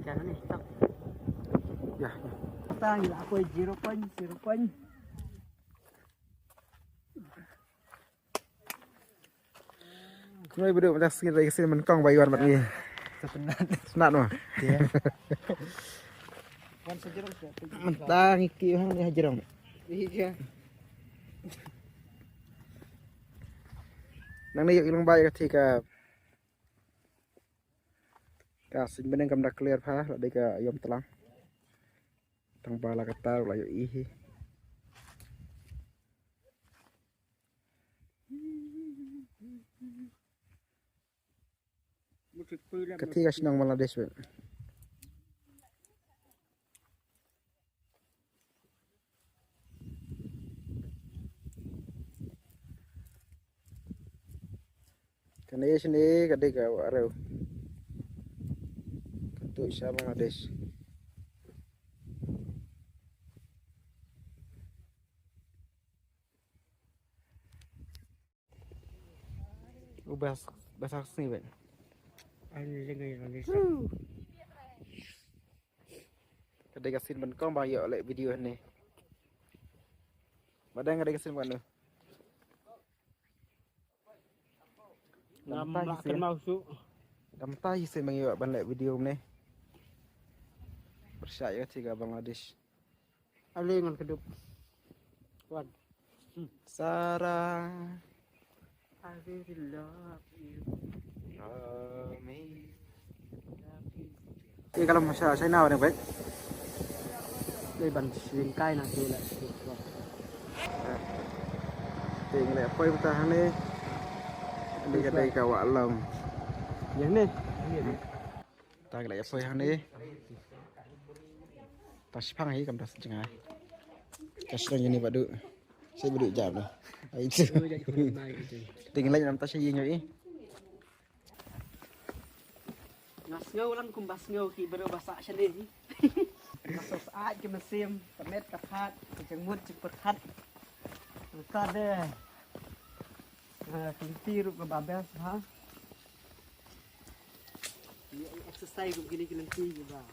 Ikan ni tak. Ya. Tang lah aku 0 point. Noi berdua macam sini menkong bayuan mat ni. Senat mah. Ya. Wan sejerong tu. Mentang iki hang ni hajerong. Iya. Nang ni yuk ilang bay ketika sin beneng kam dak clear pha la dei ka yom telang. Tang bala kata la yuk ihi. Ketika senang Bangladesh weh. Kani sini ketika areu. Untuk Isya Bangladesh. Bahasa sini weh. Ani lengai Indonesia. Ketika sin menkong bayuk oleh video ni. Badang ketika sin mana? Nampak kan masuk. Damtai sin bayuk ban lek video ni. Percaya ketika Bangladesh. Alingan kedup. Wan. Sarah. I really love you. Ini kalau masyarakat saya nawa baik. Đây bằng singkai nanti lại. Tinggal apa yang tahan ni? Ini kedai kawak long. Yang ni. Tak lagi apa yang ni? Tas pang ni kam tas jengah. Kasih ni badu. Saya berduk jam lah. Itu. Tinggal lagi nam tas saya nyoi. Ngasngau lang kumbas ngau ki bero basa sendiri. Masuk saat ke mesim, pernet ketat, kecengmut cepat. Besar deh. Kelentir ke babes ha. Ini exercise begini kelentir juga.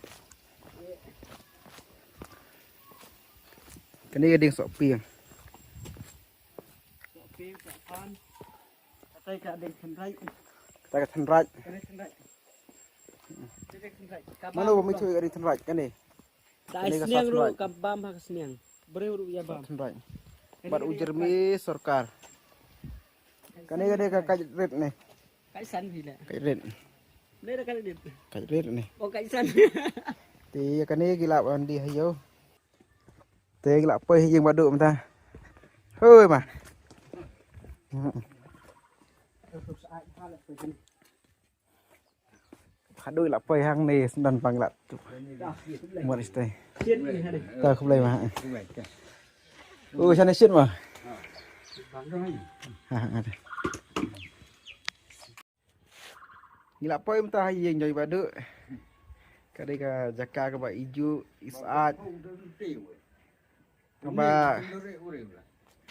Kini gading sok piang. Oke, kapan? Katai ka ding thendrai. Kita ke thenraj. Thendrai. Mana bumi cuy gading thenraj kan ni? Dah seniang ru kabam ha seniang. Bereu ru ya bam. Thenraj. Bar ujar mi sarkar. Kani gading ka kajret ni. Kaisan bila. Kajret. Ni dah kali dit. Kajret ni. Oh kaisan. Thì cái này gila bạn đi hay vô. Thì gila pơi nhưng mà được mà ta. Hơi mà. Đôi là pơi hang này đần bằng là một đây. Ta không lấy mà. Ui sao này shit mà. Gila pơi mà ta hay gì rồi bà được. Kadika jaka ka ba ijo isaat ka ba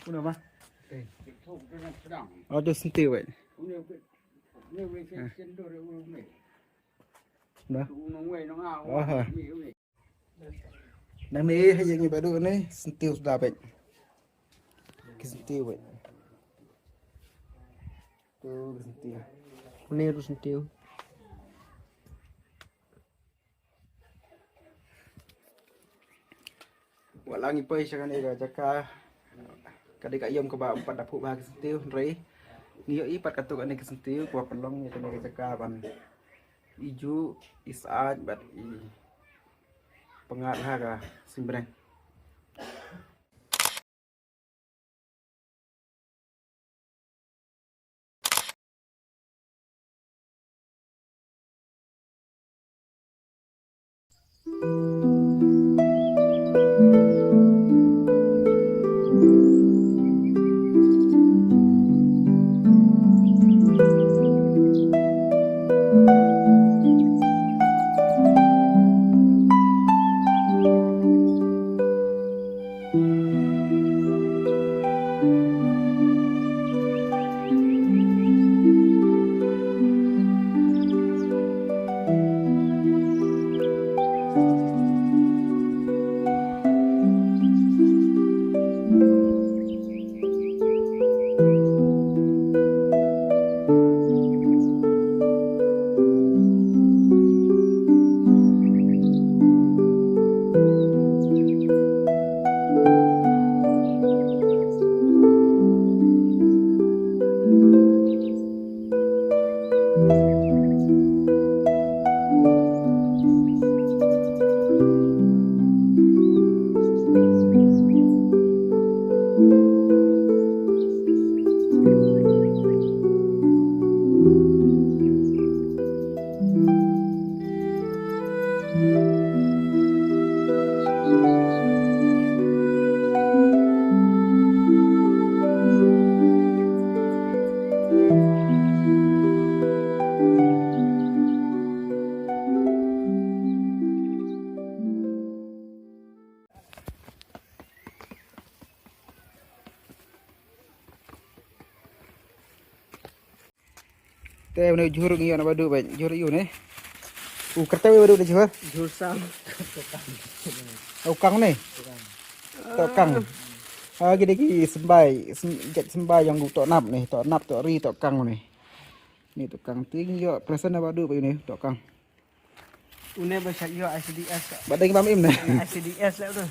una ba auto senti we na oh nang ni hay yang ba do ni senti sudah be ki senti we tu senti Ni ru sentiu. Walang ipay siya kanila jaka kadika iyom ka ba empat dapuk bahagi sentiu rei niyo ipat katuk ane kesentiu kuah pelong ya kanila jaka ban iju isaat bat i pengat ha simbreng Teh mana juhur ngiyo na badu baik juhur iu nih. Kerteu badu dah juhur. Juhur sam. Ukang nih. Tokang. Gini sembai yang tok nap nih, tok nap tok ri tok kang nih. Ni tukang tinggi yo perasaan apa dulu ini tukang. Une bahasa yo ICDS. Badai Mam Im nih. ICDS lah tu.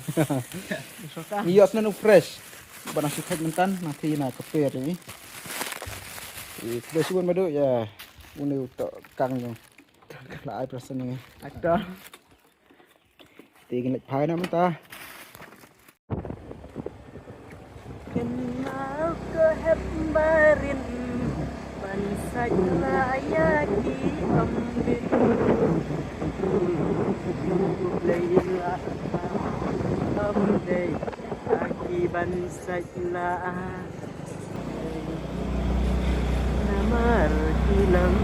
Suka. Iyo sebenarnya fresh. Barang suka mentan nanti nak keper ini. Sudah subun madu ya. Une tok kang yo. Lah ai perasaan ni. Ada. Tingin lek pai na mentah. Kenal kehembarin bangsa raya di ambil Leila amdai aki bangsa namar hilang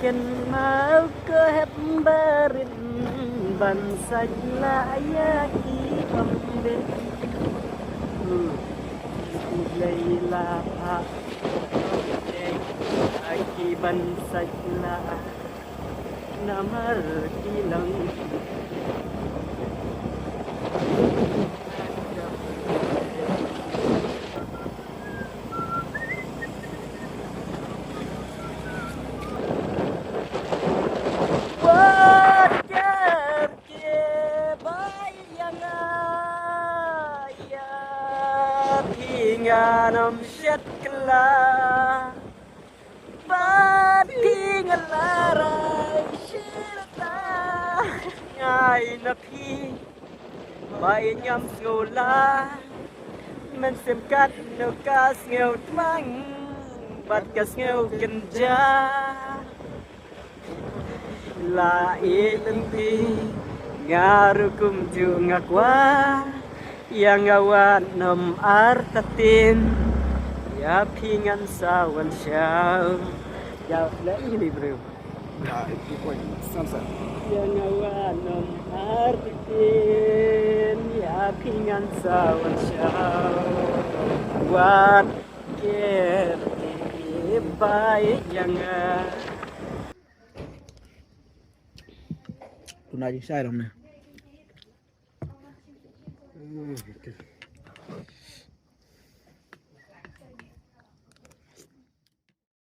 kenal kehembarin bangsa layaki ambil Leila aki bangsa namar hilang Nam syat kela Bating larai syirta Ngai napi Bay nhằm ngô la Men xem cắt nâu cas nghèo mang Bát cas nghèo kinh cha La e lempi Ngarukum ju ngakwa yang awan nam artatin ya pingan sawan syau ya lah ini bro Nah, itu poin. Sansa. yang awan nam artatin ya pingan sawan syau buat kiri baik jangan Tuna je sai dong nih.